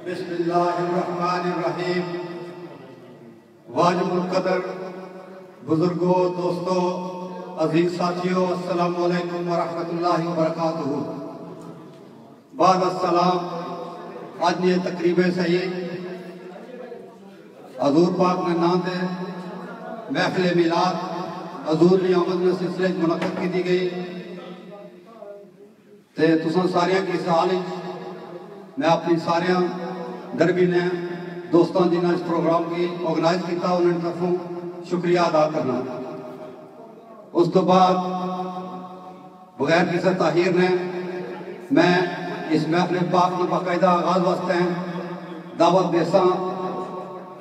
बिस्मिल्लाहिर्रहमानिर्रहीम। वाजिबुल कदर बुजुर्गों, दोस्तों, अजीज साथियों, अस्सलामु अलैकुम व रहमतुल्लाहि व बरकातुहू। बाद अस्सलाम। आज ये तकरीबें सही हजूर पाक ने नाम दे महफिल मिलाद हजूर की आमद में सिलसिले मुनक़द की दी गई। तो तुसां सारियां की हाल मैं अपनी सारिया दरबी ने दोस्तों जिन्हें इस प्रोग्राम की ऑर्गेनाइज किया उन्होंने तरफों शुक्रिया अदा करना। उस तो बाद बगैर किसी ताहीर ने मैं इस महफिल पाक में बाकायदा आगाज वास्ते दावत देसा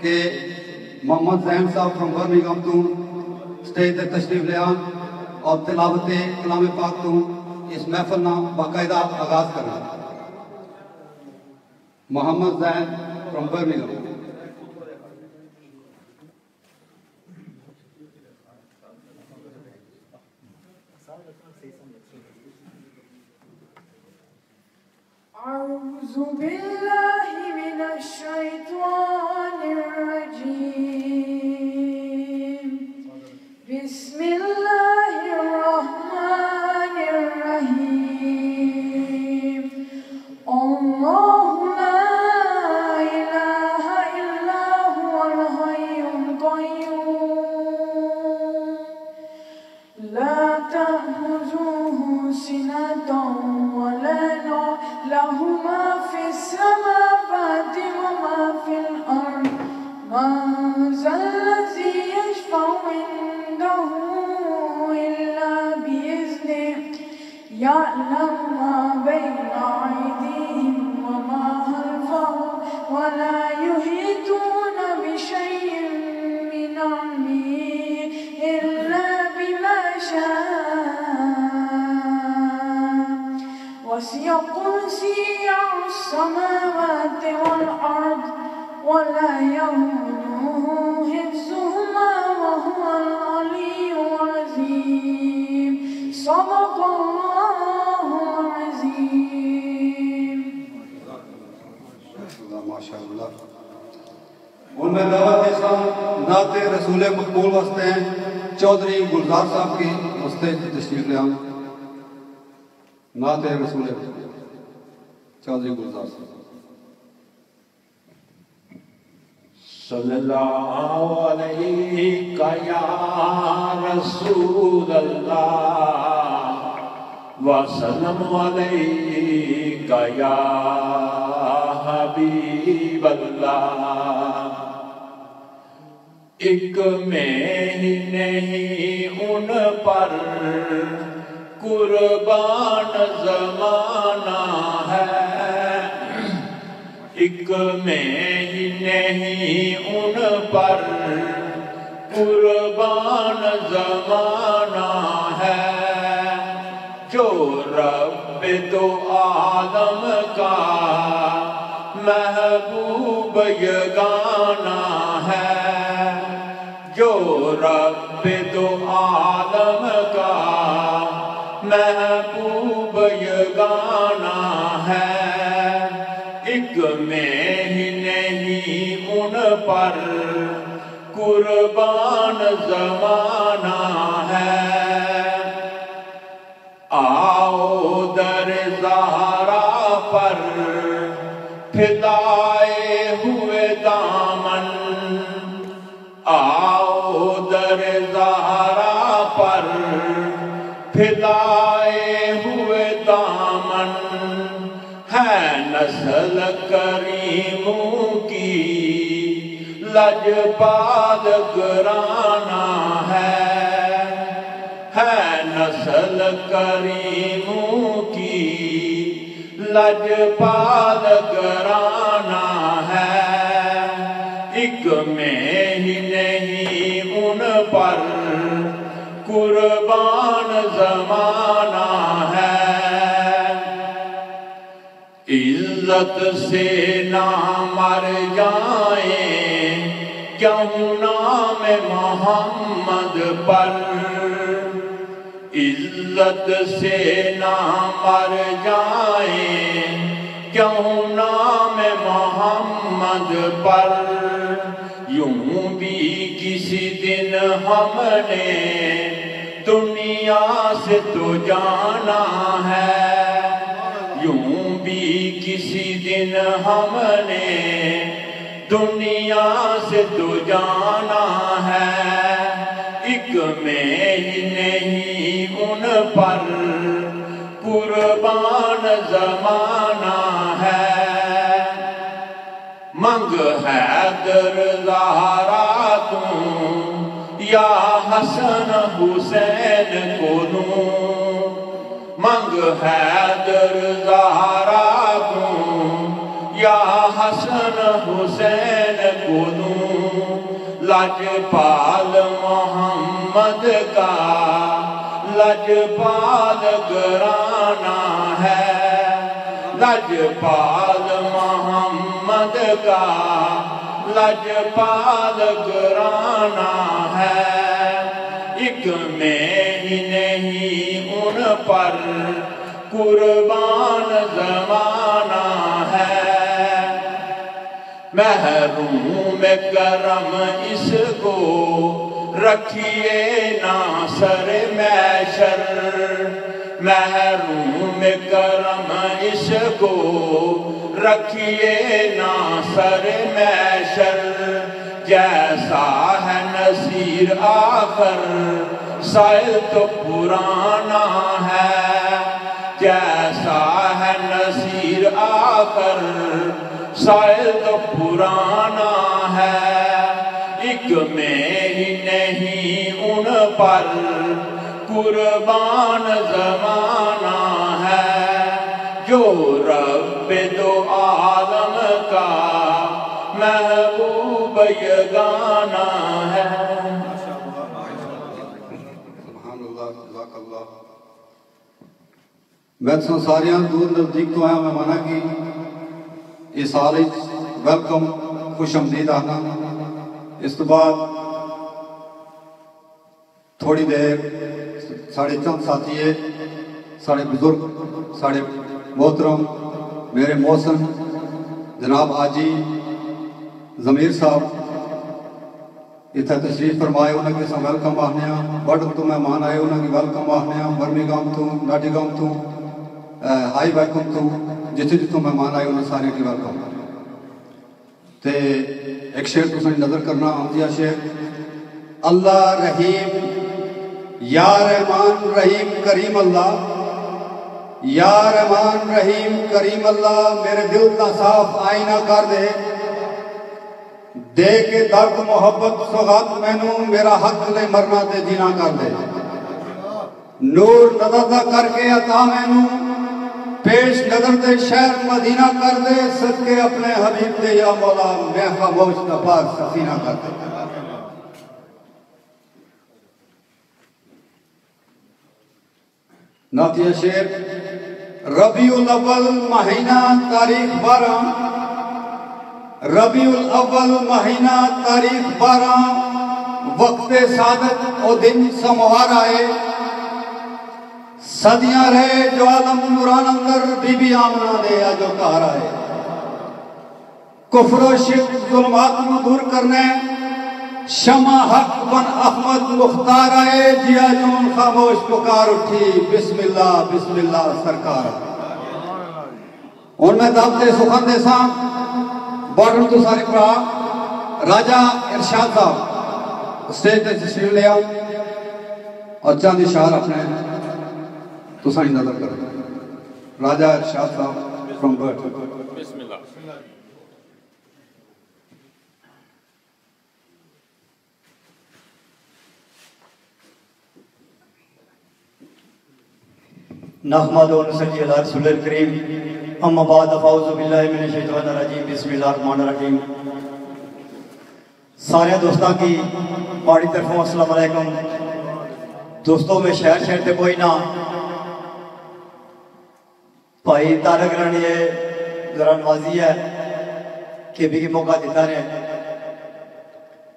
कि मोहम्मद जैन साहब फ्रॉम बर्मिंघम तो स्टेज पर तशरीफ ले आन और तिलावत कलाम पाक तो इस महफिल ना बाकायदा आगाज करना। Mohammad Jain from Birmingham. अऊज़ु बिल्लाहि मिनश शैतानिर रजीम। बिस्मिल्लाहिर रहमानिर रहीम। अल्लाहु ला इलाहा इल्ला हुवल हय्युल क़य्यूम ला तअख़ुज़ुहु सिनतुन वला नौम लहु मा फिस समावाति व मा फिल अर्द मन ज़ल्लज़ी यशफ़उ इंदहु इल्ला बिइज़्निहि यअलमु मा बैना अयदीहिम व मा खल्फ़हुम व ला युहीतूना बिशैइन मिन इल्मिही इल्ला बिमा शाअ वसिअ कुर्सियुहु अस्समावाति वल अर्द वला यऊदुहु हिफ्ज़ुहुमा व हुवल अलिय्युल अज़ीम। सदक़ल्लाहुल अज़ीम। माशाअल्लाह। उनमें दावत देसा नाते रसूल मकबूल वास्ते हैं चौधरी गुलजार साहब की वास्ते तशरीफ ले आन। नाते रसूल चौधरी गुलजार साहब। सल्लल्लाहु अलैहि या रसूल अल्लाह व सल्लम अलैका या हबीब अल्लाह। एक में ही नहीं उन पर कुर्बान ज़माना है। एक में ही नहीं उन पर कुर्बान ज़माना है। जो रब दो आलम का महबूब यगाना है। जो रब दो आलम का महबूब यगाना है। एक में ही नहीं उन पर कुर्बान ज़माना है। आओ दर ज़हरा पर फिदाए हुए दामन। आओ दर ज़हरा पर फिदाए हुए दामन। है नस्ल करीमों की लजपाल घराना है। नस्ल करीमों की लजपाल घराना है। एक में ही नहीं उन पर कुर्बान ज़माना है। इज्जत से ना मर जाए क्यों नाम मोहम्मद पर। इज्जत से ना मर जाए क्यों नाम मोहम्मद पर, यूं भी किसी दिन हमने दुनिया से तो जाना है, यूं भी किसी दिन हमने दुनिया से तो जाना है। एक में ही नहीं उन पर कुर्बान जमाना है। मंग हैदर ज़हरा तू या हसन हुसैन को दूं, मंग हैदर ज़हरा तू या हसन हुसैन को दूं। लजपाल मोहम्मद का लजपाल घराना है, लजपाल मोहम्मद का लजपाल घराना है। एक में ही नहीं उन पर कुर्बान जमाना है। महरूम करम इसको रखिए ना सर मैशर, महरूम करम इसको रखिए ना सर मैशर। जैसा है नसीर आखर साइल तो पुराना है, जैसा है नसीर आखर साइल तो पुराना है। एक में ही नहीं उन पर कुर्बान जमाना है। जो रब्बे दो आलम का महबूब यगाना है। मैं सारिया दूर नजदीक तो आया मेहमाना की इस साल वेलकम खुश आमदीद आना। इस तो बाद थोड़ी देर साढ़े चंद साथी है, साढ़े बुजुर्ग, साढ़े मोहतरम मेरे मौसन जनाब हाजी जमीर साहब इतना तशरीफ फरमाए, उन्होंने सब वेलकम आखने। बड़ तो मेहमान आए, उन्होंने वेलकम आखने। बर्मिंघम तो नाटिंघम तो हाई वेलकम तो जिथे जितों मेहमान आए उन्होंने सारे की वेलकम। तो एक शेर तुम नजर करना आमदिया शेर। अल्लाह रहीम या रहमान रहीम करीम अल्लाह, या रहमान रहीम करीम अल्लाह मेरे दिल का साफ आईना कर दे, दे के दर्द मोहब्बत सौगात मैनू मेरा हक ले मरना ते जीना कर दे। नूर नजर दा करके अता मैनू पेश नजर दे शहर मदीना कर दे, सदके अपने हबीब दे या मौला मैं खामोश नफार सफीना कर दे। नातिया शेर। रबीउल अव्वल महीना तारीख 12, रबीउल अव्वल महीना तारीख 12 वक्ते सादत ओ दिन समोहार आए। सदियां रहे जो आलम नूरान अंदर बीबी आमना दे जो घर आए। कुफ्र शिर्क जुल्मात को दूर करने शमा हक बन अहमद मुख्तार आए। जिया जून खामोश पुकार उठी बिस्मिल्लाह बिस्मिल्लाह सरकार। और मैं दावते सुखन देसा बॉर्डर तो सारे भरा राजा इरशाद साहब स्टेज पे तशरीफ ले आओ और चंद इशार अपने तो सारी नजर करो। राजा इरशाद साहब फ्रॉम बर्थ। नहमदु व नसल्ली अला रसूलिल करीम अम्मा बाद अऊज़ु बिल्लाहि मिनश शैतानिर रजीम बिस्मिल्लाहिर रहमानिर रहीम। सारे दोस्तों की पाड़ी तरफों अस्सलाम वालेकुम। दोस्तों में शहर शहर से कोई ना भाई तारक रानी जरा नवाजी है कि भी मौका देता रहे।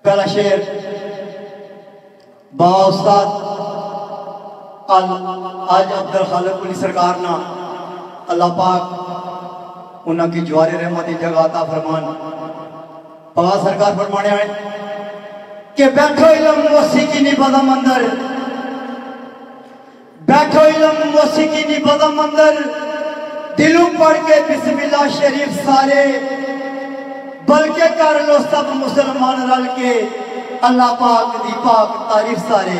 पहला शेर बा उस्ताद आज अब्दुल खालिक कुली सरकार ना अल्लाह पाक उन्होंने की जवारे रहमत की जगह अता फरमान। बाबा सरकार फरमाने आए कि बैठो इलम मौसीकी नी बदम अंदर, बैठो इलम मौसीकी नी बदम अंदर, दिलों पढ़ के बिस्मिल्लाह शरीफ सारे, बल्कि कर लो सब मुसलमान रल के अल्लाह पाक दी पाक तारीफ सारे।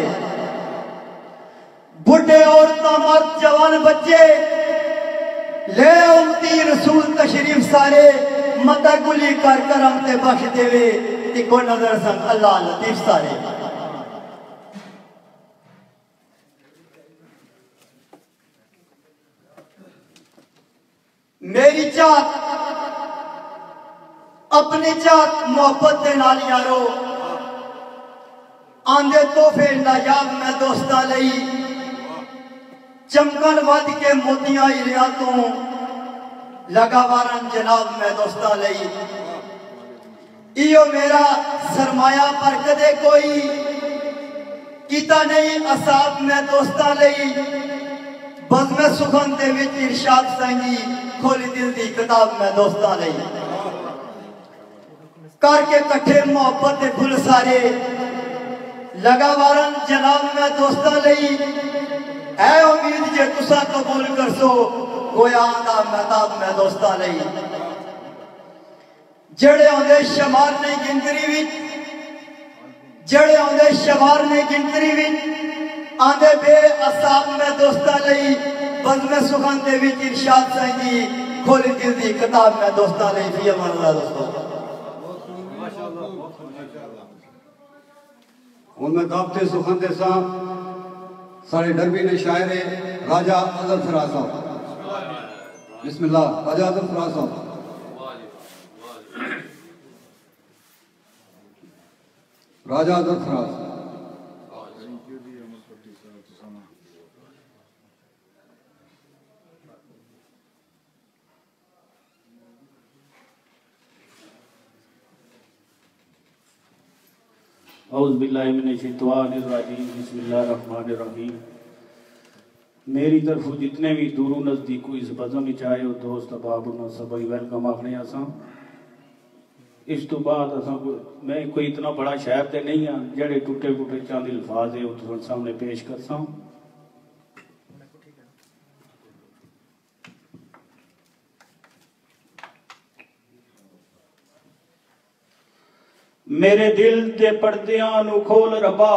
बुढ़े औरतां मर्द जवान बच्चे ले उम्मती रसूल तशरीफ सारे, मता गुली कर करम ते बख्श देवे, इको नजर संग अल्लाह लतीफ सारे। मेरी चाहत अपनी चाहत मोहब्बत के नाल यारो, आंदे तोहफे नायाब मैं दोस्तां लई, चमकन वध के मोतियां हीरियां तो लगा वारन जनाब मैं दोस्तां लई। इयो मेरा सरमाया पर कदे कोई कीता नहीं असाब मैं दोस्तां लई, बज़्म सुखन दे विच इरशाद संगी, खोली दिल दी किताब मैं दोस्तां लई। करके कट्ठे मोहब्बत दे फुल सारे, लगा वारन जनाब मैं दोस्तां लई। ऐ उम्मीद जे तुसा कबूल कर सो, गोया आंदा महताब मैं दोस्तां लई। जड़े आंदे शमार नहीं गिनतरी विच, जड़े आंदे शमार नहीं गिनतरी विच, आंदे बे असाब मैं दोस्तां लई। बज़्म सुखन दे विच इरशाद संगी, खोली दिल दी किताब मैं दोस्तां लई। फी अमान अल्लाह दोस्तों। उनमें दावते सुखन दे सा सारे डरबी ने शायरे राजा अजर फराज साहब। बिस्मिल्लाह राजा अजर फराज साहब। राजा अजर फराज। औज़ु बिल्लाहि मिनश शैतानिर रजीम, बिस्मिल्लाहिर रहमानिर रहीम। मेरी तरफ जितने भी दूरों नज़दीकों इस बज़म विच आए हो दोस्त अहबाब उन्हां सभी वेलकम आखने असां। इस तो बाद असां मैं कोई इतना बड़ा शायर ते नहीं हाँ जेड़े टुटे फुटे चंद अल्फाज है तुहाडे सामने पेश करसां। मेरे दिल दे पर्दियां नू खोल रब्बा,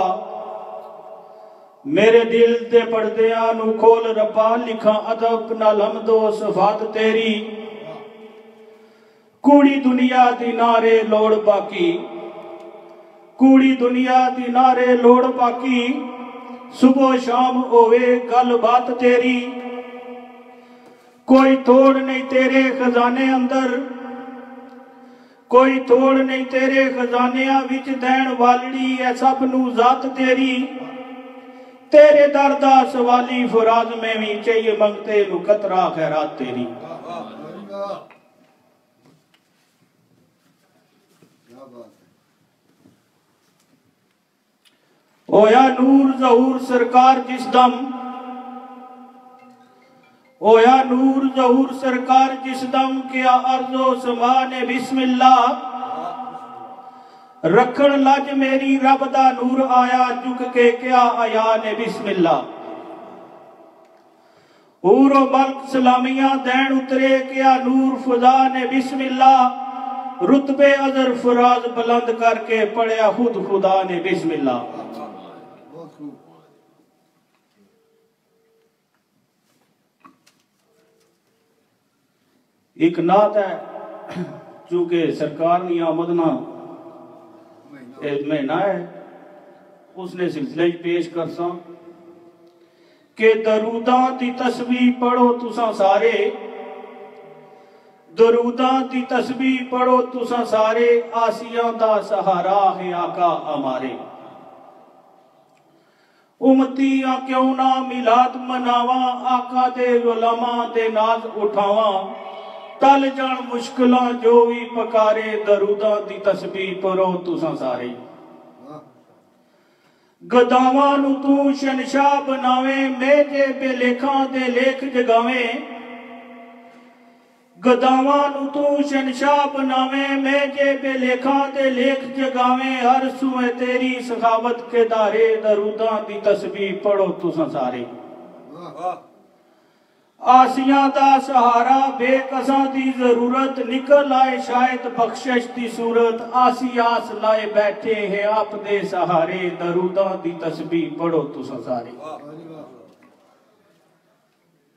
मेरे दिल दे पर्दियां नू खोल रब्बा, लिखा अदब नाल हमदो सफात तेरी। कूड़ी दुनिया दी नारे लोड़ बाकी, कूड़ी दुनिया दी नारे लोड़ बाकी, सुबह शाम होवे गल बात तेरी। कोई तोड़ नहीं तेरे खजाने अंदर, कोई तोड़ नहीं तेरे खजानिया विच, दैन वालड़ी है सब नू जात तेरी। तेरे दर दा सवाली फराज में भी चाहिए मंगते नू कतरा खैरात तेरी। ओया नूर ज़हूर सरकार जिस दम, ओया नूर ज़हूर सरकार जिस दम, क्या अर्जो समा ने बिस्मिल्लाह। रखन लज मेरी रब दा नूर आया, झुक के क्या आया ने बिस्मिल्लाह। ऊरो मल्क सलामियां दैन उतरे, क्या नूर खुदा ने बिस्मिल्लाह। रुतबे अजर फराज बुलंद करके पढ़िया खुद खुदा ने बिस्मिल्लाह। एक नात है चूंकि सरकार ने आमदना महीना है उसने सिलसिले पेश कर सा कि दरूदा दी तस्बीह पढ़ो तुसा सारे, दरूदा दी तस्बीह पढ़ो तुसा सारे, आसिया दा सहारा है आका हमारे। उम्मतियां क्यों ना मिलाद मनावा, आका दे गुलामा दे नाज उठावा। टल जान मुश्किलां जो भी पकारे, दरूदा दी तस्बीह पढ़ो तुसा सारे। गदावां नू तू शनशाह बनावे, मेजे बेलेखां दे लेख जगावे। गदावां नू तू शहनशाह बनावे, मैं जे बेलेखा दे लेख जगावे, हर सुए तेरी सखावत के दारे, दरूदां दी तस्बीह पढ़ो तुसां सारे। आसियां दा सहारा बेकसां दी जरूरत, निकल आए शायद बख्शिश दी सूरत, आसी आस लाए बैठे हैं आप दे सहारे, दरूदां दी तस्बीह पढ़ो तुसां सारे।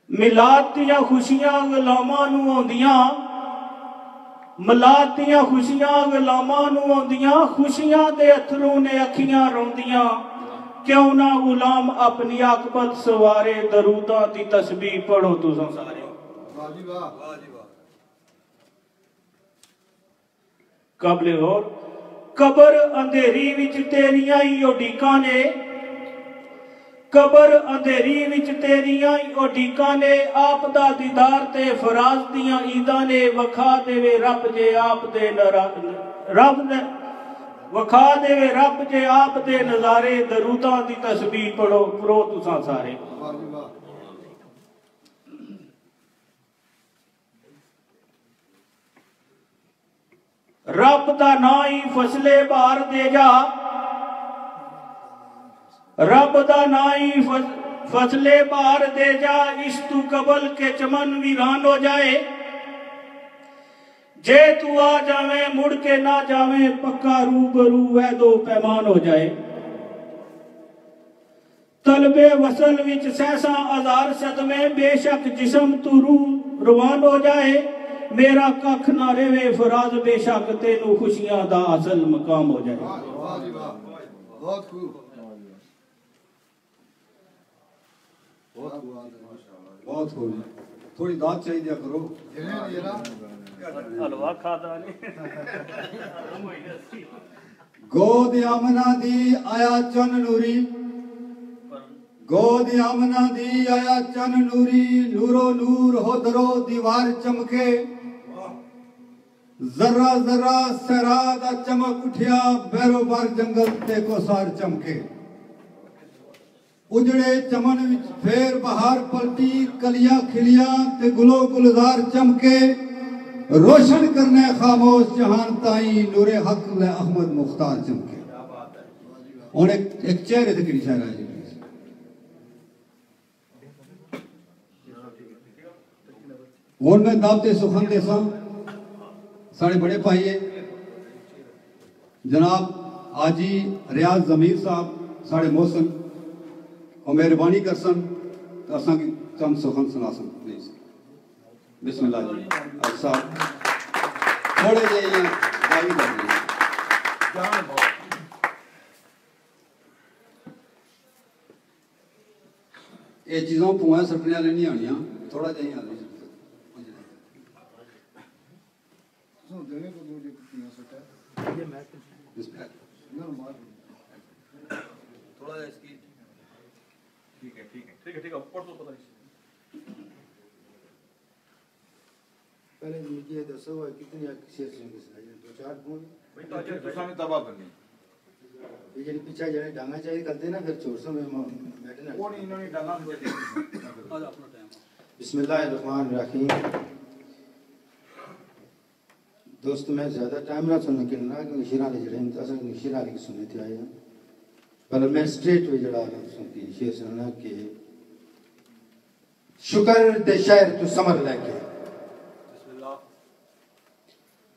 मिलाद दियां खुशियां गुलामां नू आउंदियां, मिलाद दियां खुशियां गुलामां नू आउंदियां, खुशियां दे अथरू ने अखियां रोंदियां, क्यों ना गुलाम अपनी आकबत सवारे, दरूदां दी तस्बीह पढ़ो तुसां सारे। कबले और कबर अंधेरी विच तेरियां ही उडीकां ने, कबर अंधेरी विच तेरियां ही उडीकां ने, आप दा दीदार ते फराज दियां ईदां ने, वखा देवे रब जे आप दे रब ने वखा देवे रब जे आप दे नजारे, दरूदां दी तस्बीह पढ़ो पढ़ो तुसां सारे। रब दा ना ही फसले बहार दे जा, रब दा ना ही फसले बहार दे जा, इस तू कबल के चमन वीरान हो जाए, जे तू आ जावे मुड़ के ना जावे, पक्का रूबरू वैदो पैमान हो जाए। तलबे वसल विच सहसा हजार सदमे, बेशक जिस्म तू रूह रवान हो जाए, मेरा कख ना रेवे फराज, बेशक तेनू खुशियां दा असल मकाम हो जाए। बहुत खूब, बहुत खूब। थोड़ी दाद चाहिए करो। हलवा खाता नहीं। गोद आमना दी आया चन नूरी, गोद आमना दी आया चन नूरी, नूरो नूर हो दरो दीवार चमके, जरा जरा सरादा चमक उठिया, बैरोबार जंगल ते को सार चमके, उजड़े चमन विच फेर बहार पलटी, कलियां खिलियां ते गुलो गुलजार चमके, रोशन करने खामोश जहान ताई, नूरे हक ले अहमद मुख्तार चमके। और एक चेहरे से किरी शायरा जी और मैं दावते सुखन देसा साढ़े बड़े भाई जनाब आजी रियाज जमीर साहब साढ़े मोहसन और मेहरबानी करसन तो असा की चंद सुखन सुनासन प्लीज। बिस्मिल्लाह जी अच्छा थोड़े जे गावी कर ये चीज़ों पुआं सपने वाले नहीं आनिया थोड़ा जही आनी थोड़ा इसकी ठीक है ठीक है ठीक है ठीक है ऊपर तो पता नहीं पहले मुझे ये दसो कितनी शेर सुन दो चार बोल भाई तो अच्छा दूसरा में तबाह करनी ये जड़ी पीछे जने डांगा चाहिए करते ना फिर चोर सो में बैठना कौन इन्होंने डांगा में बैठे आज अपना टाइम बिस्मिल्लाहिर्रहमानिर्रहीम। दोस्त मैं ज्यादा टाइम ना सुनने के ना क्योंकि शिरा ले जड़े असल में शिरा ले सुनने थे आए पर मैं स्ट्रेट वे जड़ा सुनती शेर सुनना के शुक्र दे शायर तू समर लेके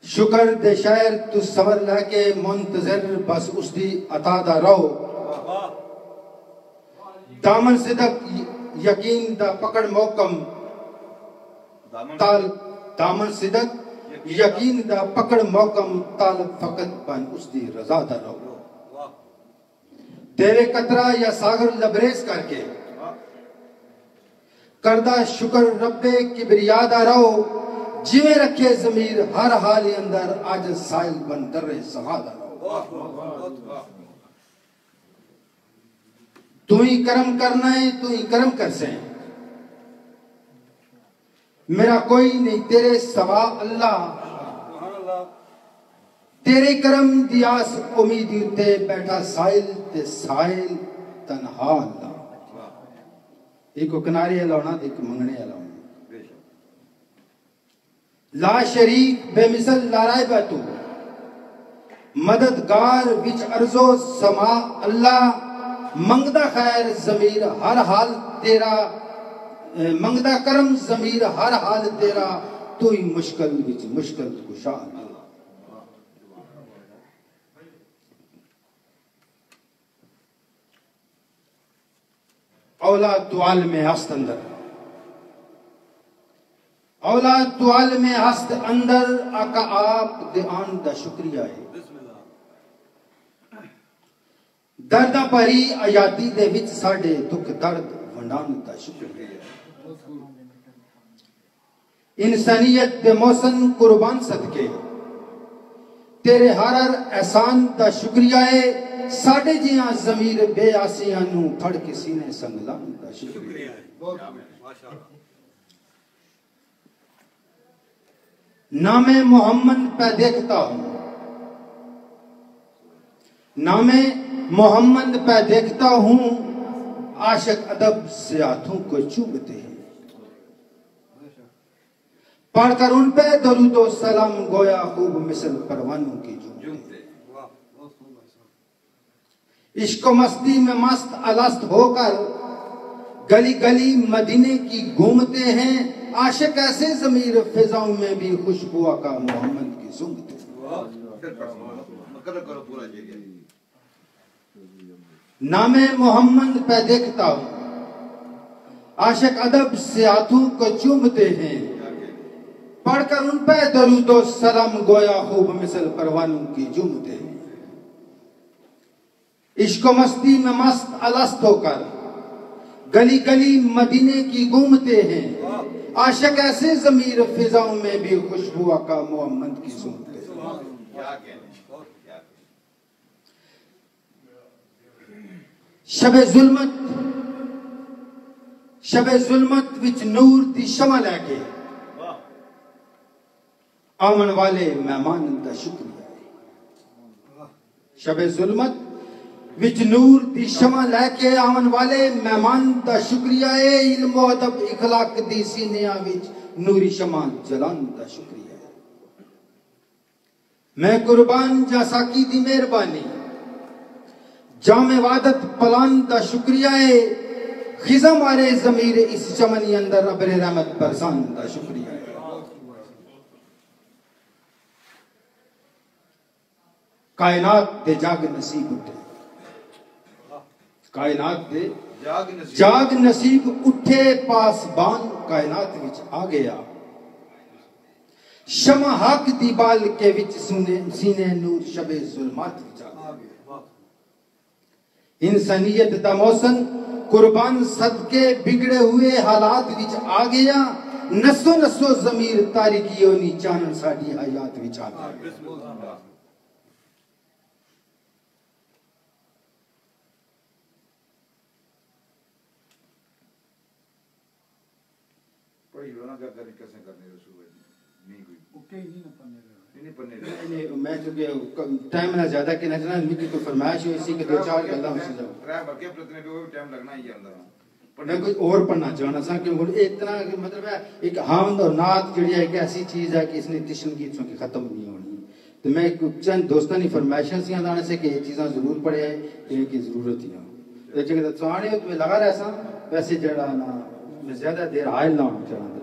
शुक्र दे शायर तू समर लेके मुंतजर बस उसदी अता दा रहो दामन सिदक यकीन दा पकड़ मोकम ताल दामन सिदक यकीन दा पकड़ मौकम ताल फकत बन उसदी रजा दा रहो तेरे कतरा या सागर लबरेज करके करदा शुक्र रब्बे किबरिया दा रहो जिवे रखे जमीर हर हाल अंदर आज साइल बन दर्रे सहा दा रहो तू ही करम करना है तू ही करम कर से मेरा कोई नहीं तेरे सवा अल्लाह तेरे करम दियास उम्मीद ते बैठा साइल ते साइल तन्हा अल्लाह एक किनारे लाना एक मंगने लाना ला शरीक बेमिसल लारायबा तू मददगार विच अर्जो समा अल्लाह मंगदा खैर जमीर हर हाल तेरा मंगदा करम जमीर हर हाल तेरा तू ही मुश्किल विच मुश्किल कुशा औलाद तुआल में हस्त अंदर औलाद तुआल में हस्त अंदर आका आप दे आन दा शुक्रिया है दर्द भरी आजादी दे विच साडे दुख दर्द वंडान दा शुक्रिया है इंसानियत दे मौसम कुर्बान सदके तेरे हर एहसान दा शुक्रिया है साडे जियां ज़मीर बेआसियां नू फड़ के सीने संग लाने दा शुक्रिया है नामे मोहम्मद पे देखता हूं नामे मोहम्मद पे देखता हूं आशिक अदब से हाथों को चूमते हैं पढ़कर उन पे दरूदो सलाम गोया खूब मिसल परवानों की झूमते इश्क मस्ती में मस्त अलस्त होकर गली गली मदीने की घूमते हैं आशिक ऐसे ज़मीर फिजाओं में भी खुशबू आका मोहम्मद की सूंघते नामे मोहम्मद पे देखता हूं आशिक अदब से हाथों को चूमते हैं पढ़कर उन पे दरूदो सलाम गोया खूब मिसल परवानों की झूमते हैं इश्क मस्ती में मस्त अलस्त होकर गली गली मदीने की घूमते हैं आशिक ऐसे ज़मीर फिजाओं में भी खुशबू आका मोहम्मद की सूंघते हैं शबे जुल्मत विच नूर दी शमा लैके आवन वाले मेहमान दा शुक्रिया है शबे जुल्मत विच नूर दी शमा लैके आवन वाले मेहमान दा शुक्रिया है इल्म अदब इखलाक दी सीनियां विच नूरी शमा जलान दा शुक्रिया है मैं कुर्बान जा साकी दी मेहरबानी जामे वादत पलान दा शुक्रिया है खिजा मारे ज़मीर इस चमनी अंदर अबरे रहमत बरसान दा शुक्रिया है कायनात दे जाग नसीब उठे कायनात दे जाग नसीब उठे पासबान कायनात विच आ गया शमा हक दी बाल के विच सीने नूर शबे जुल्मात विच आ गया इंसानियत दा मौसम कुर्बान सदके बिगड़े हुए हालात विच आ गया नसो नसो ज़मीर तारिकियों नी चानन साडी हयात विच आ गया मैं चूंकि टाइम ना ज्यादा के नचना मिकी को फरमाइश हुई इसी के दो चार गल्ला हो जाओ ट्राई करके प्रति पे टाइम लगना ही अंदर मैं कोई और पढ़ना चाहना सा क्योंकि इतना मतलब है एक हामद और नात जड़ी है एक ऐसी चीज है कि इसने तिशन गीतों की खत्म नहीं होनी तो मैं चंद दोस्तों की फरमाइशें सी आने से कि ये चीज़ां जरूर पढ़े इनकी जरूरत ही हो तो जगह चाहने तो लगा रहा सा वैसे जड़ा ना मैं ज्यादा देर हायल ना होना चाहता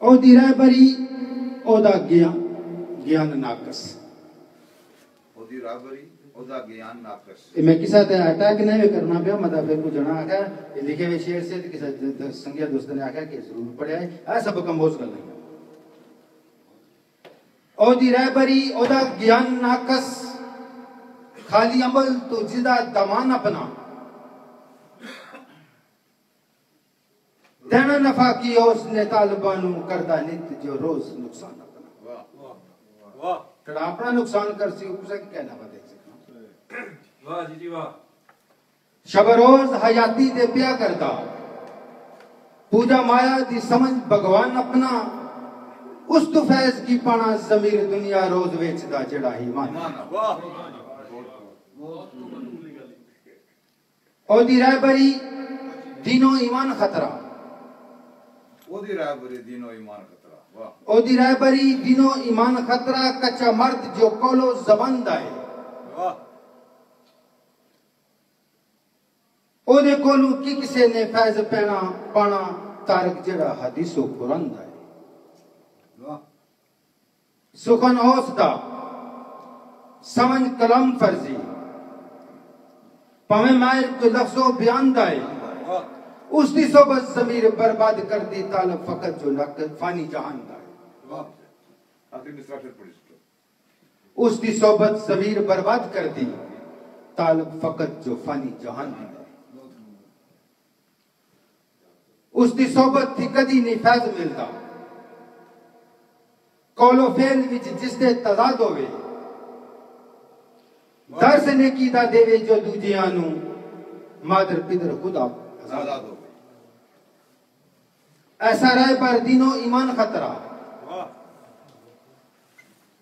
ओ दी रहबरी ओदा ज्ञान नाकस ओ दी रहबरी ओदा ज्ञान नाकस मैं किसा ते अटैक नहीं करना पिया मतलब फिर को जना आका ये लिखे हुए शेर से किसा संज्ञा दोस्त ने आका कि जरूर पढ़े है ऐसा बकमोज कर लेंगे ओ दी रहबरी ओदा ज्ञान नाकस खाली अमल तो जिदा दमान अपना देना नफा की उसने तालिबानों करदा नित जो रोज नुकसान अपना वाह वाह वाह अपना नुकसान कर सी उसे कहना बता वाह जी वाह शब रोज हयाती दे पिया करदा पूजा माया दी समझ भगवान अपना उस तो फैज की पाना जमीर दुनिया रोज वेचदा जड़ा ही मान वाह ओ दी रहबरी दीनो ईमान खतरा ओदी राहबरी दीनो ईमान खतरा वाह ओदी रहबरी दीनो ईमान खतरा कच्चा मर्द जो कोलो जबान दाए वाह ओदे कोलू की किसे ने फैज पैना पाना तारक जड़ा हदीसो कुरान दाए वाह सुखन औसदा समझ कलम फर्जी पवे मायर को लफ्जों बयान दाए वाह उसकी सोबत जमीर बर्बाद कर दी तालब फकत जो नक फानी जहान दाए वाह आखिरी मिसरा फिर पढ़ी उसकी सोबत जमीर बर्बाद कर दी तालब फकत जो फानी जहान दाए उसकी सोबत थी कदी नहीं फैज मिलता कोलो फेल विच जिसदे तजाद होवे दर्स ने कीदा देवे जो दूजियां नू मादर पिदर खुदा आजाद हो गए ऐसा रहे पर दिनो ईमान खतरा वाह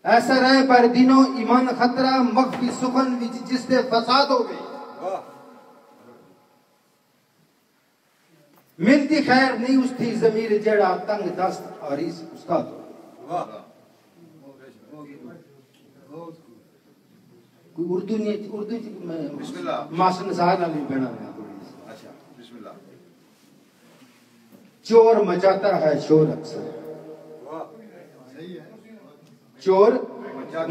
ऐसा रहे पर दिनो ईमान खतरा मख्फी सुखन विच जिसदे फसाद होवे वाह मिलती खैर नहीं उसकी जमीर जड़ा तंग दस्त और इस उस्ताद होवे वाह कोई उर्दू नहीं उर्दू बिस्मिल्लाह। मासन साहब वाली बना रहा थोड़ी अच्छा बिस्मिल्लाह चोर मचाता है शोर अक्सर वाह चोर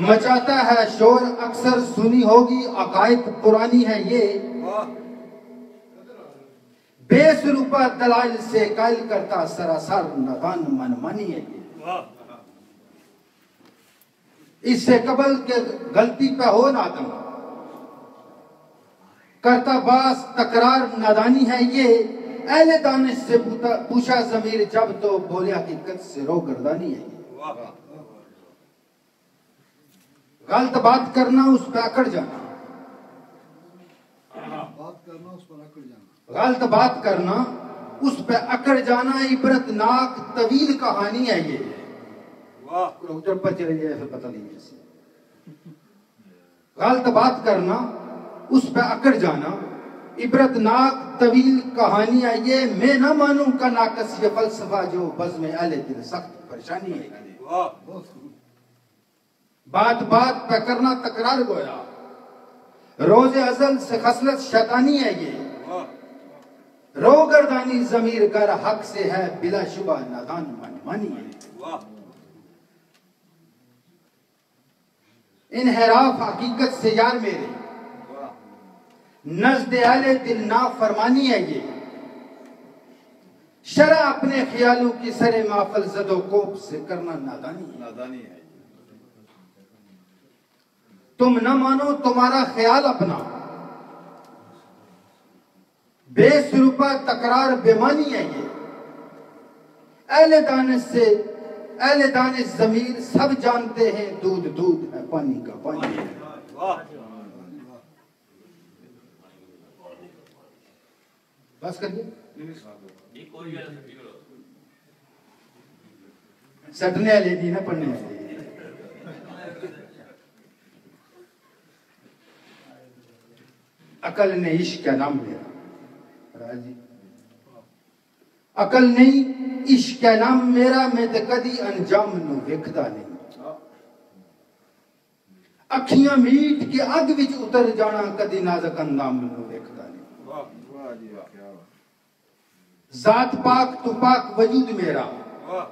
मचाता है शोर अक्सर सुनी होगी अकायद पुरानी है ये वाह बेसरूपा दलाइल से कायल करता सरासर नादान मनमानी है ये वाह इससे कबल के गलती पे हो नादम करता बास तकरार नादानी है ये अहले दानिश से पूछा जमीर जब तो बोले हकीकत से रो गर्दानी है ये वाह गलत बात करना उस पर अकड़ जाना गलत बात करना उस पर अकड़ जाना इबरतनाक तवील कहानी है ये वाह उधर पर चले जाए फिर पता नहीं कैसे गलत बात करना उस पर अकड़ जाना इबरतनाक तवील कहानी है ये मैं न मानूं का नाकस ये फलसफा जो बज़ में अहले दिल सख्त परेशानी है वाह बात बात पे करना तकरार गोया रोजे अजल से खसलत शैतानी है ये वाह रो गर्दानी जमीर कर हक से है बिला शुबा नादान मनमानी है वाह इनहराफ हकीकत से यार मेरे नज़्द अहले दिल ना फरमानी है ये शरा अपने ख्यालों की सरे माफल जदो कोप से करना नादानी है नादानी है तुम न मानो तुम्हारा ख्याल अपना बेसरूपा तकरार बेमानी है ये अहले दानिश जमीर सब जानते हैं दूध दूध है पानी का पानी है वाह बस कर दिया सटने वाले दी ना पढ़ने वाले अकल ने इश्क का नाम लिया राजी अकल नहीं इश्क का नाम मेरा मैं तो कदी अंजाम नू वेखदा नहीं अखियां मीट के अग विच उतर जाना कदी नाज़क अंदाम नू वेखदा नहीं वाह वाह जी वाह क्या बात जात पाक तू पाक वजूद मेरा वाह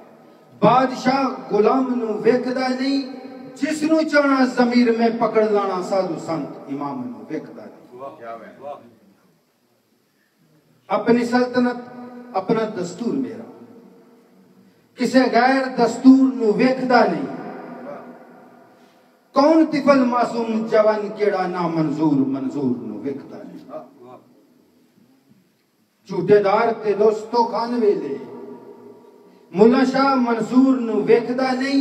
बादशाह गुलाम नू वेखदा नहीं जिसनू चाहना जमीर में पकड़ लाना साधु संत इमाम नू वेखदा नहीं वाह क्या बात वाह अपनी सल्तनत अपना दस्तूर मेरा किसे गैर दस्तूर नू वेखदा नहीं कौन तिफल मासूम जवान केड़ा ना मंजूर मंजूर नू वेखदा नहीं झूठेदार ते दोस्तों खान वेले मुला शाह मंसूर नू वेखदा नहीं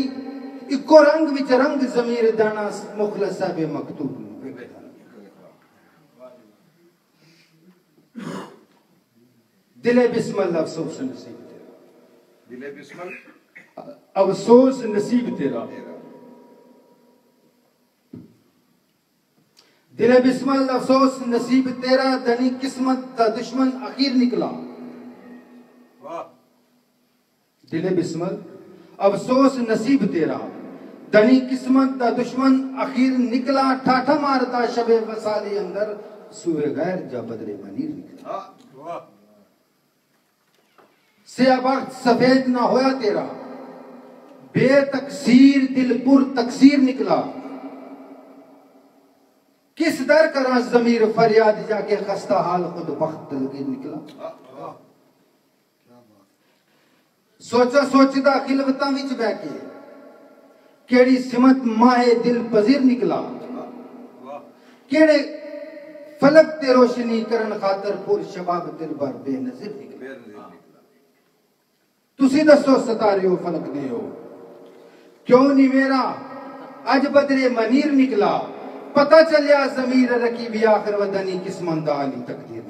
इको रंग विच रंग जमीर दाना मुखलस साहब मकतूब नू वेखदा नहीं दिले बिस्मिल अफसोस नसीब तेरा दिले बिस्मिल अफसोस नसीब तेरा दिले बिस्मल अफसोस नसीब तेरा, धनी किस्मत दा दुश्मन आखिर निकला। दिले बिस्मल अफसोस नसीब तेरा, धनी किस्मत दा दुश्मन आखिर निकला। ठाठा मारता शबे वसाले अंदर, सुए गैर जा बदले मनीर निकला। सियाबख्त सफेद ना होया तेरा, बेतकसीर दिलपुर तकसीर निकला। किस दर करा जमीर फरियाद जाके, खस्ता हाल खुद बख्त दलगीर निकला। सोचा सोचदा खिलवतां विच बैके, केड़ी सिमत माहे दिल पजीर निकला। केड़े फलक ते रोशनी करन खातर, पुर शबाब दिल भर बेनजीर निकला। तुसी दसो सतारे हो फलक दे हो, क्यों नहीं मेरा अज बदरे मनीर निकला। पता चलिया जमीर रकीबी आखिर वदनी किस्मत दा अली तकदीर।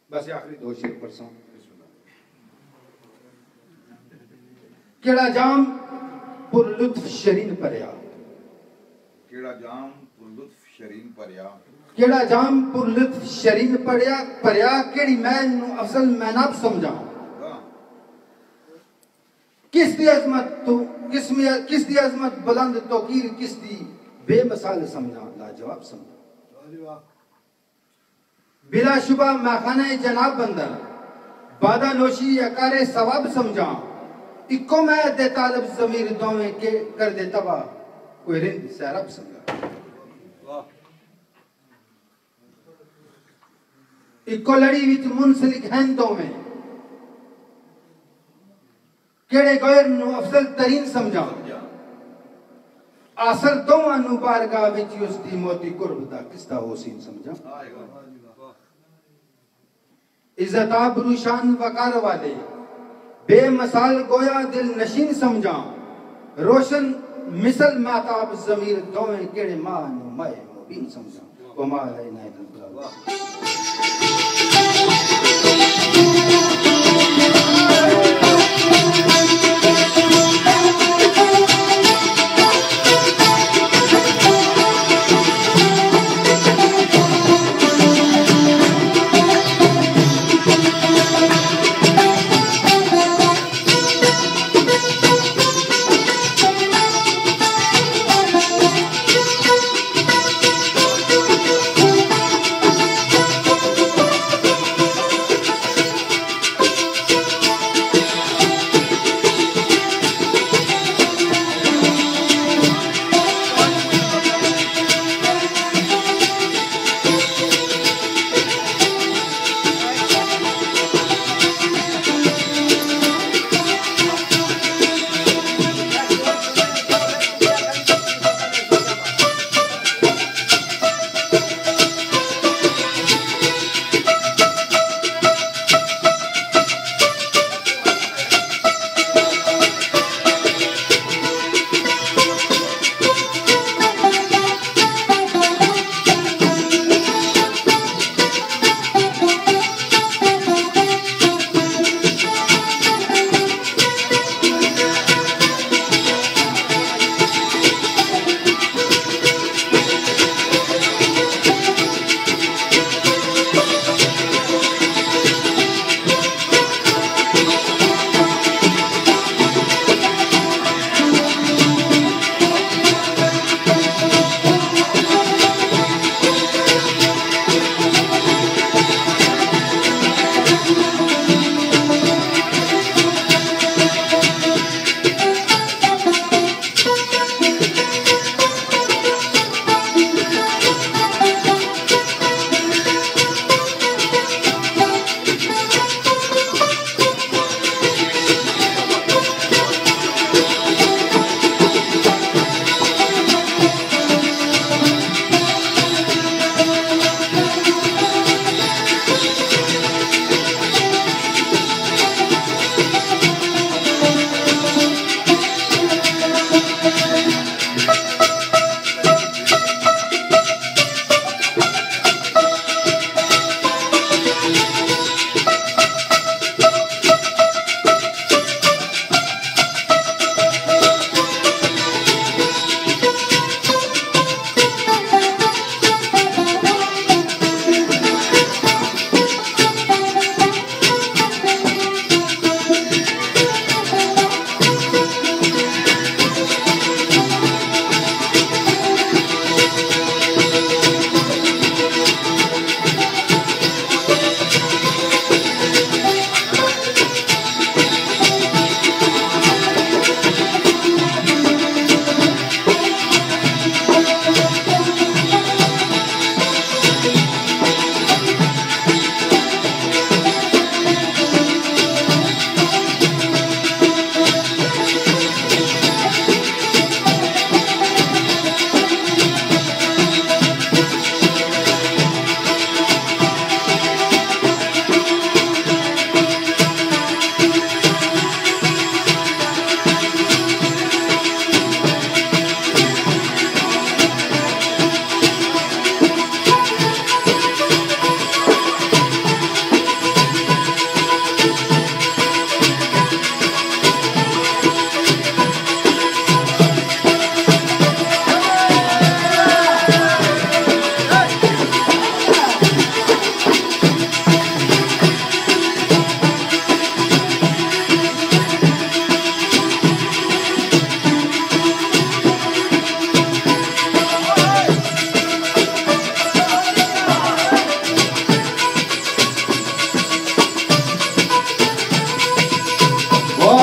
बस आखिरी दो शेर परसों। केड़ा जाम पुर लुत्फ शरीन परया, केड़ा जाम पुर लुत्फ शरीन परया, केड़ा जाम पुर लुत्फ शरीन परया। केड़ी मैन नु अफजल मैनाब समझा, किस दी अजमत तू किस दी अजमत बुलंद तोकीर, किस दी बेमिसाल समझा लाजवाब समझा। बिलाशुबा मैखाने जनाब बंदर, बादा नोशी अकारे सवाब समझा। इको मैं दे तालब जमीर दोवें के कर दे तबा, कोई रिंद सैरब समझा। इको लड़ी विच मुंसलिक हैं दोवें, केड़े गैर नु अफजल तरीन समझा। आसर दोवां नु बारगाह विच उसदी मोती कुर्ब दा किसदा होसीन समझा। इज्जत आबरू शान वकार वाले, बेमिसाल गोया दिल नशीन समझा। रोशन मिसल माताब जमीर दोवें, केड़े मां नु माए मुबीन समझा। वो मां है ना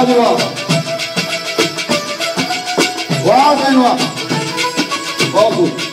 वाह जी वाह, वाह बहन वाह, बहुत खूब।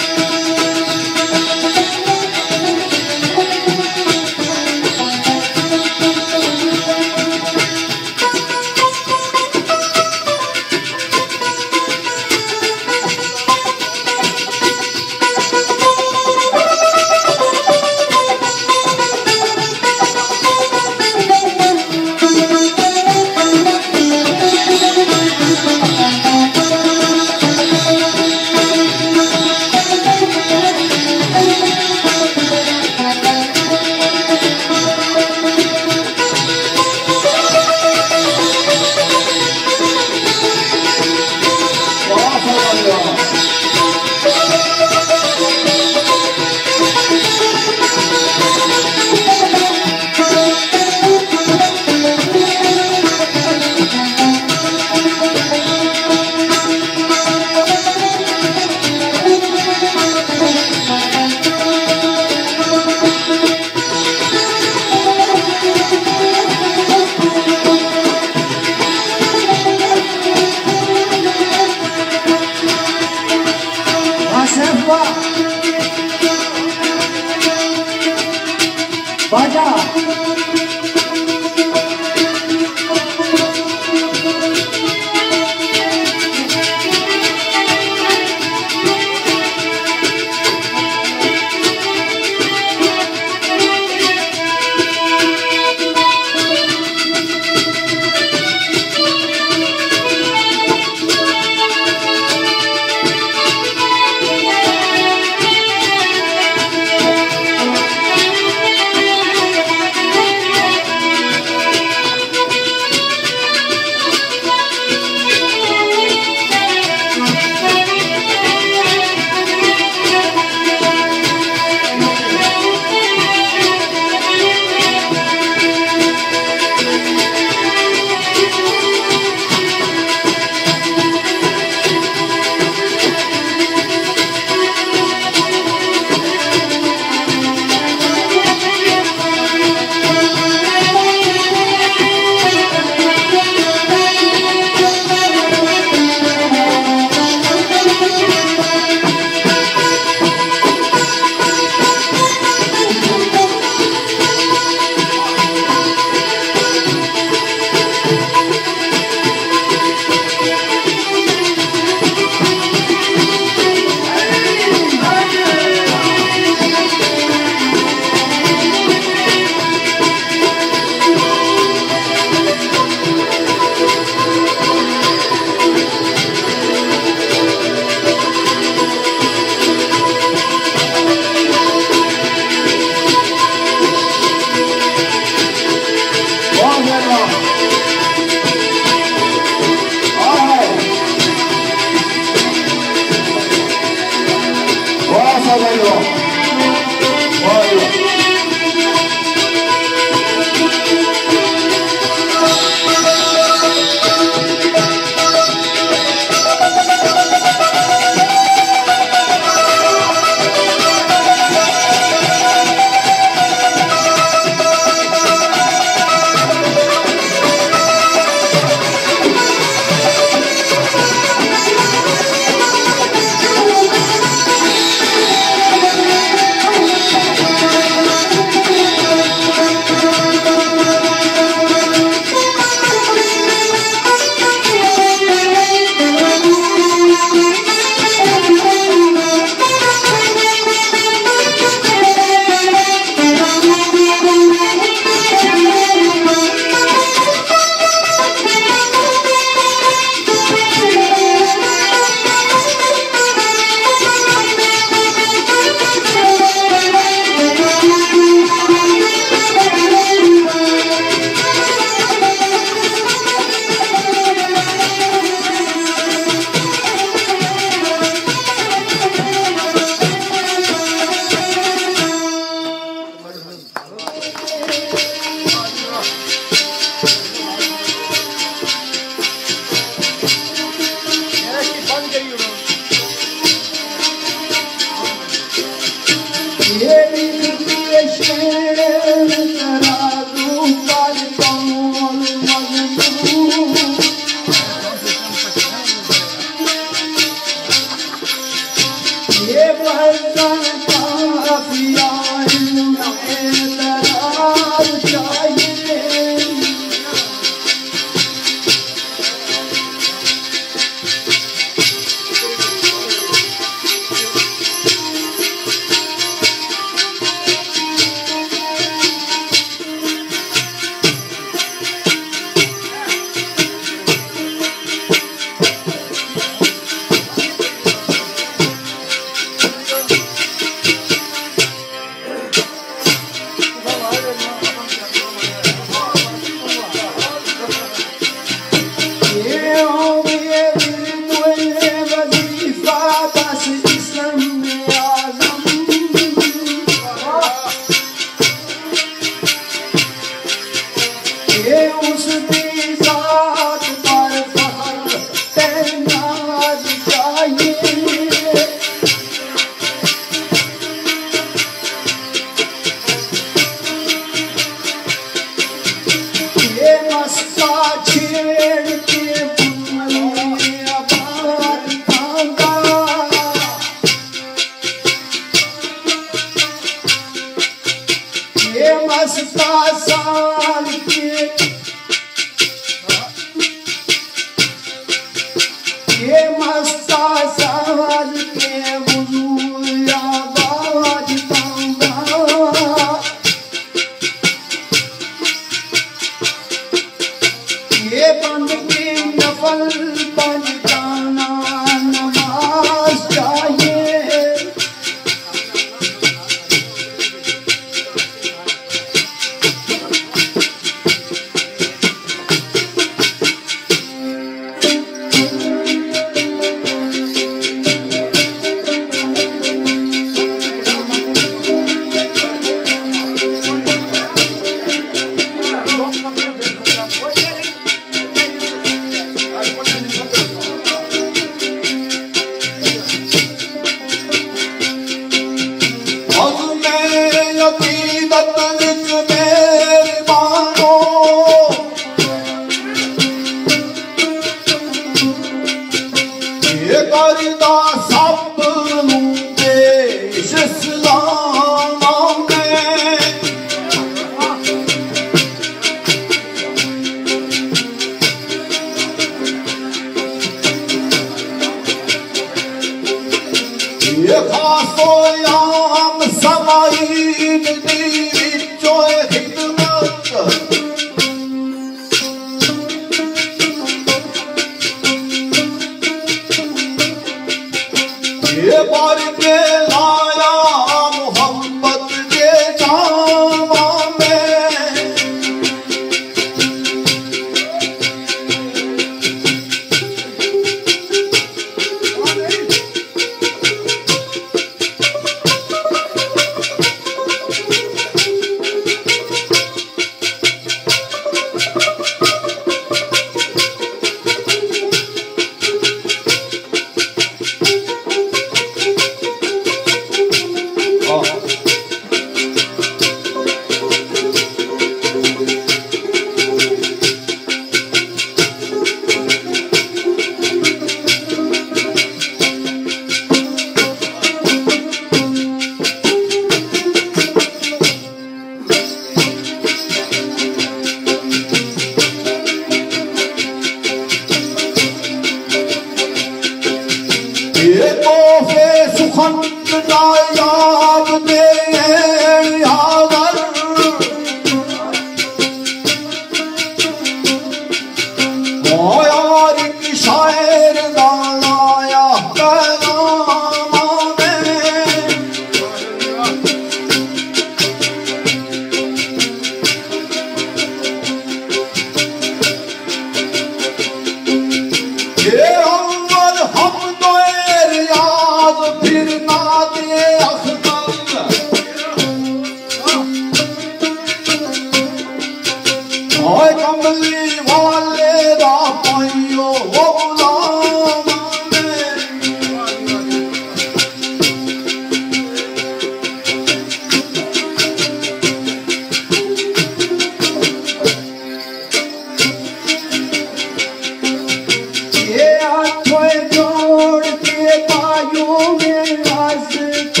छोड़ के पायों में रास्ता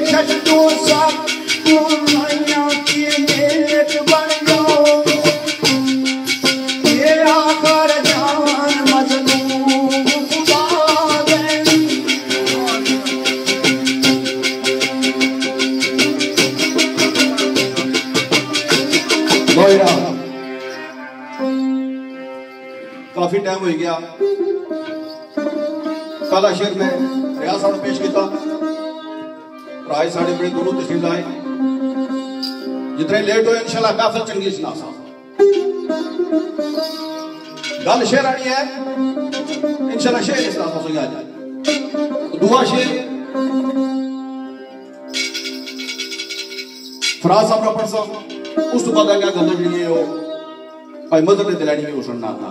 छड्डो सब बुराइयां की नेक बन जाओ ये आखिर जान मजलूम खुदा देनी लोहिरा काफी टाइम हो गया काला शेर में रियाज साहब पेश किया राय साढ़े बड़े गुरु तशरीफ लाए जितने लेट हो इंशाल्लाह महफिल चंगी सुना सा गल शेर आनी है इंशाल्लाह शेर इस तरह से आ जाए दुआ शेर फराज साहब का पढ़सा उस तो बाद क्या गल जी है भाई मदर ने दिलानी में वो सुनना था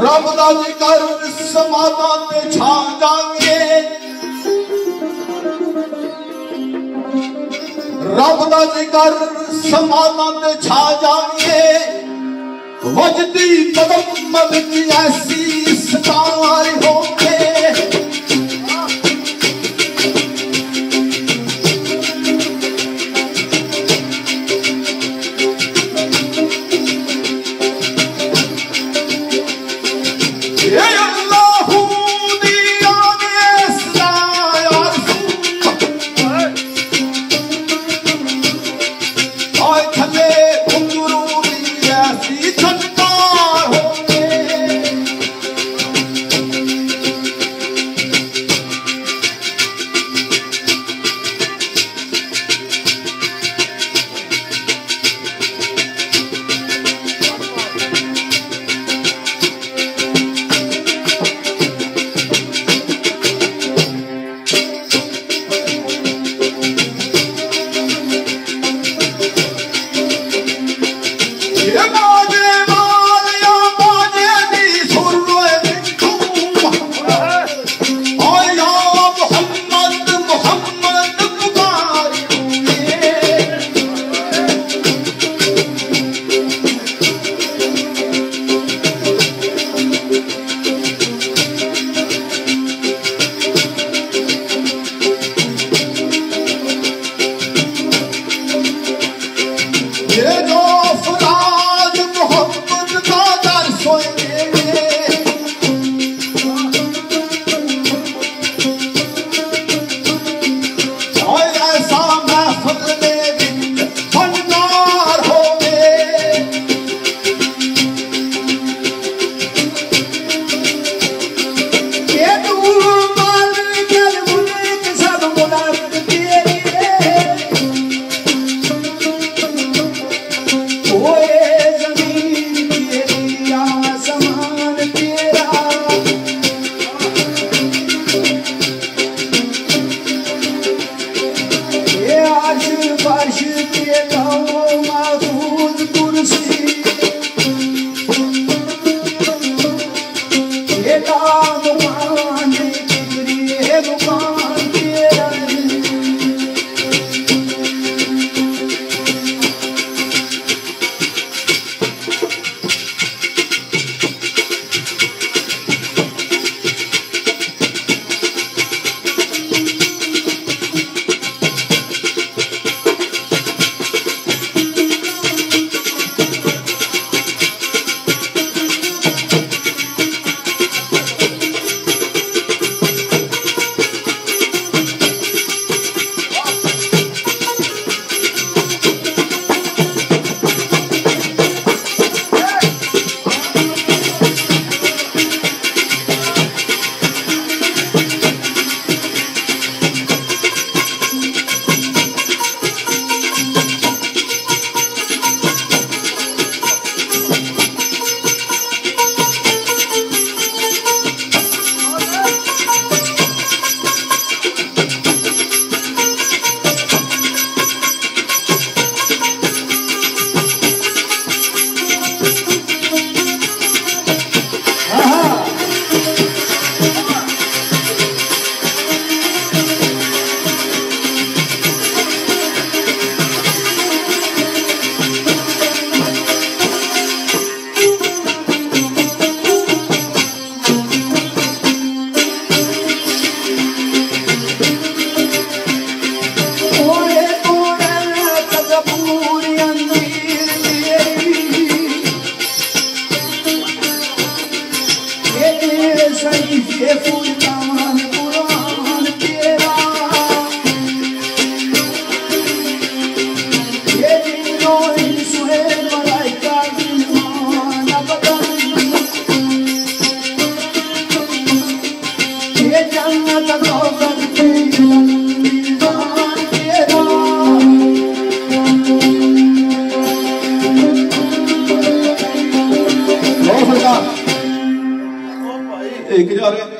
रब दा जिकर समाता ते छा जांगे रब दा जिकर समाता ते छा जांगे वजदी मदद की ऐसी सतार होके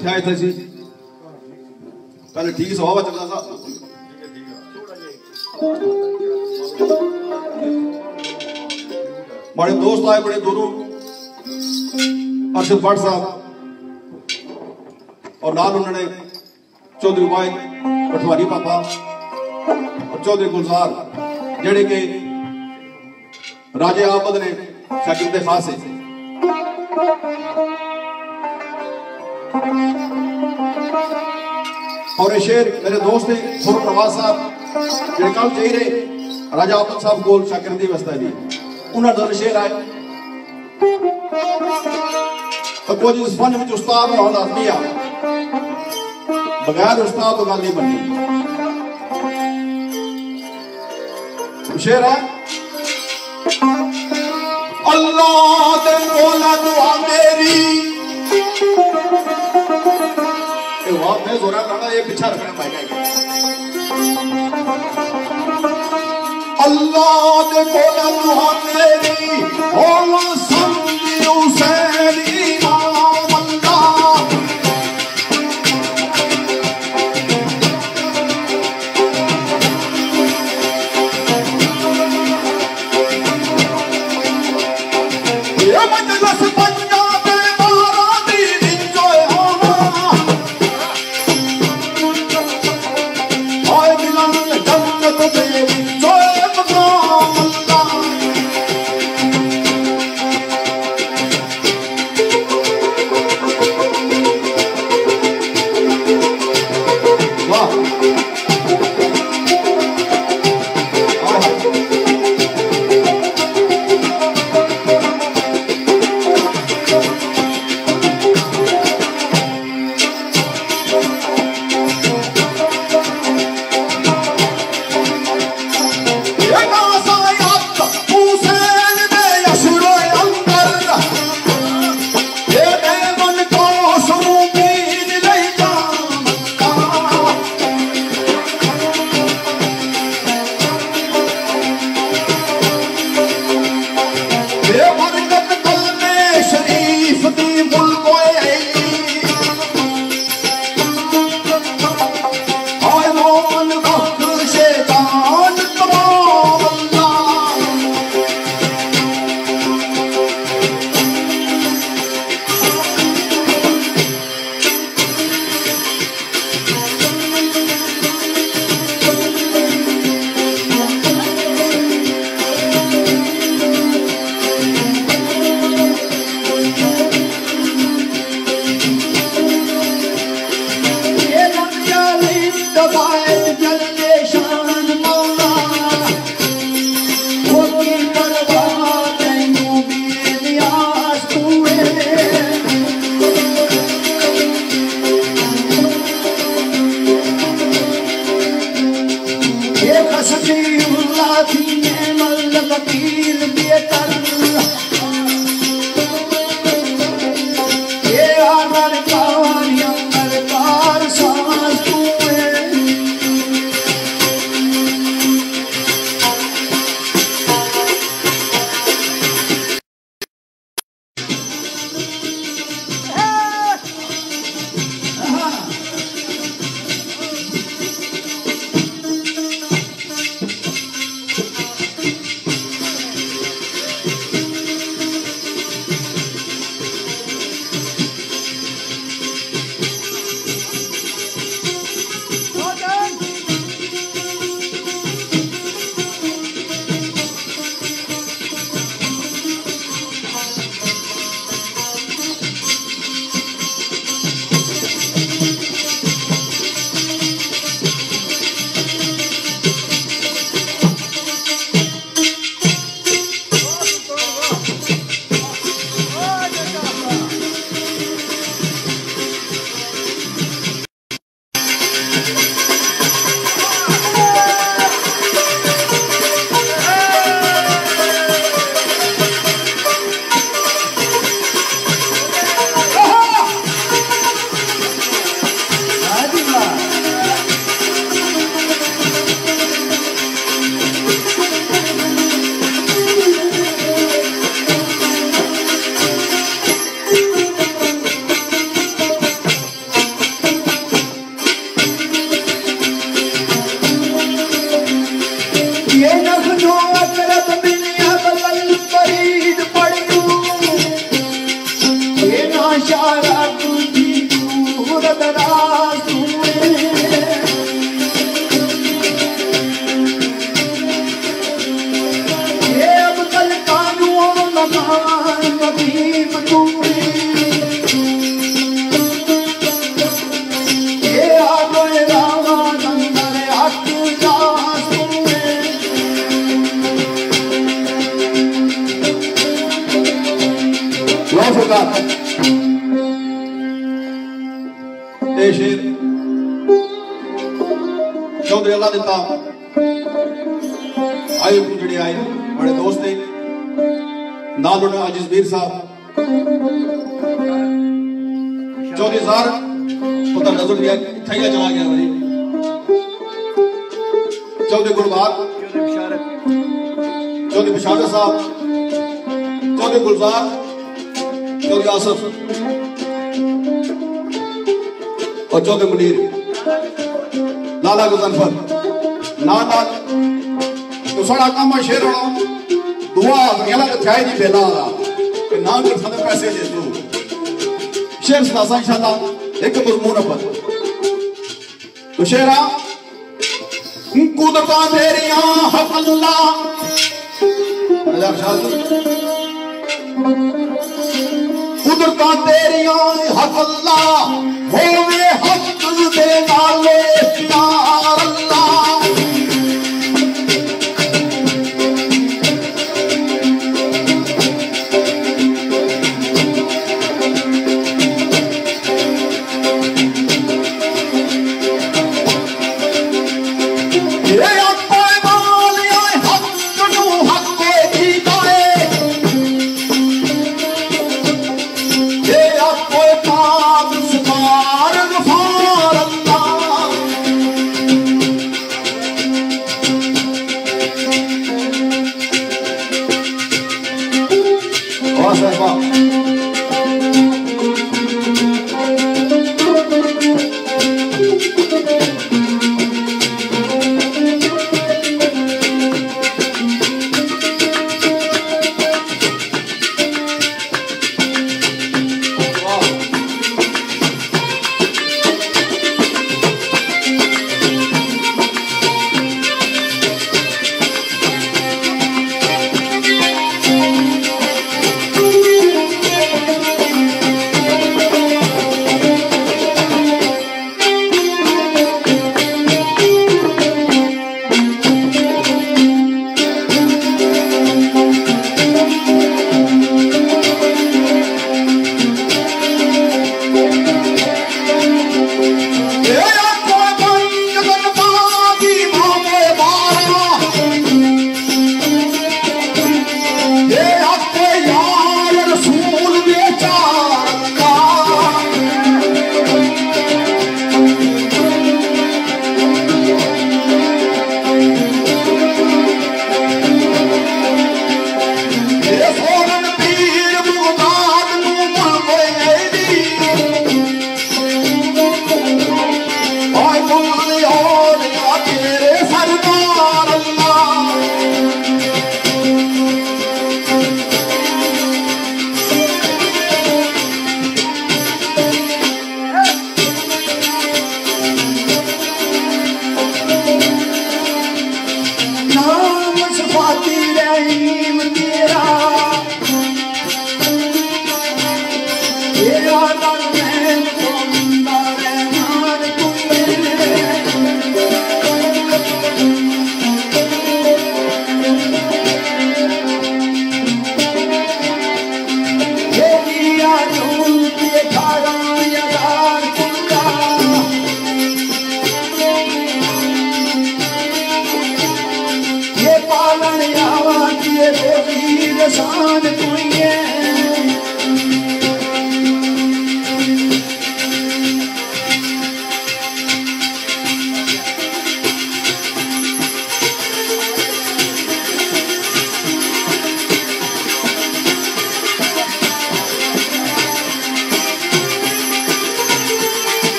कितने आए थे जी पहले ठीक से हवा चलता था बड़े दोस्त आए बड़े दूरों अर्शद भट्ट साहब और नाल उन्होंने चौधरी भाई पटवारी पापा और चौधरी गुलजार जेड़े के राजे आबद ने शागिर्द खास है और ये शेर मेरे दोस्त है खुर्रम नवाज साहब जेड़े कल चाहिए राजा आबद साहब कोल शागिर्दी वास्ते भी उन्होंने दो शेर आए तो कुछ इस फन में उस्ताद होना लाजमी है बगैर उस्ताद तो गल नहीं बननी शेर है अल्लाह दे मौला दुआ मेरी ये वाह मैं जोरा करना ये पीछा रखना पाएगा अल्लाह दे मौला दुआ मेरी ओ समझी हुसैन इमाम अल्लाह ये मजलिस पंजाब में मारा दी विचोए होना आए मिलन जन्नत दे विचोए मकाम अल्लाह वाह ये नासायात हुसैन दे यशरो अंदर ये देवन को सुमीद ले जामता ये बरकत कलमे शरीफ दी मुल्क आई आय मोहन बख्श शैतान तमाम अल्लाह ये लम्याली दबाए जलने शान मौला वो की परवाह तैनू भी नियाज तूए ये खसती उल्लाह थी नेमल वकील बेतर ये आमर कारी अंबर कार सांस तूए गुलजार ये शेर चौधरी अल्लाह दिता आए जेडे आए बड़े दोस्त ने नाल उन्होंने अजीज मीर साहब चौधरी साहब पता नजर दिया थैया चला गया भाई चौधरी गुलबाग चौधरी बिशारत साहब चौधरी गुलजार चौधरी आसफ और चौधरी मुनीर लाला गुजनफर नाल तो सारा काम शेर होना दुआ गला तो चाहे नहीं बेला वाला कि ना कर सादे पैसे दे दो शेर सदा इंशाल्लाह एक मजमून पर तो शेरा कुदरत तेरियां हक अल्लाह कुदरत तेरियां हक अल्लाह होवे हक दे नाले प्यार अल्लाह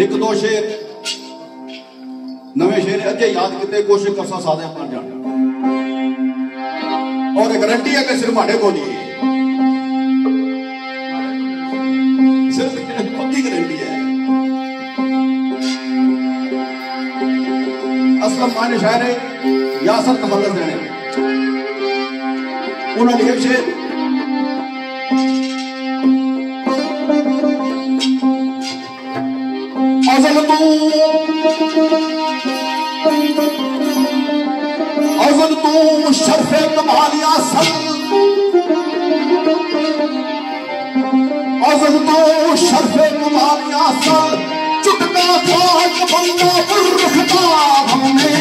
एक दो शेर नवे शेर अजे याद किते कोशिश करसा सादे बन जाना और एक गारंटी है कि सिर्फ माड़े को नहीं सिर्फ पक्की गारंटी है। असलम माने शायर है यासर तमल्लस देने उन्होंने एक शेर अज़ल तू शर्फ़े कमालिया सल अज़ल तू शर्फ़े कमालिया सल चुटका खाक बंदा बुर्रखता हमने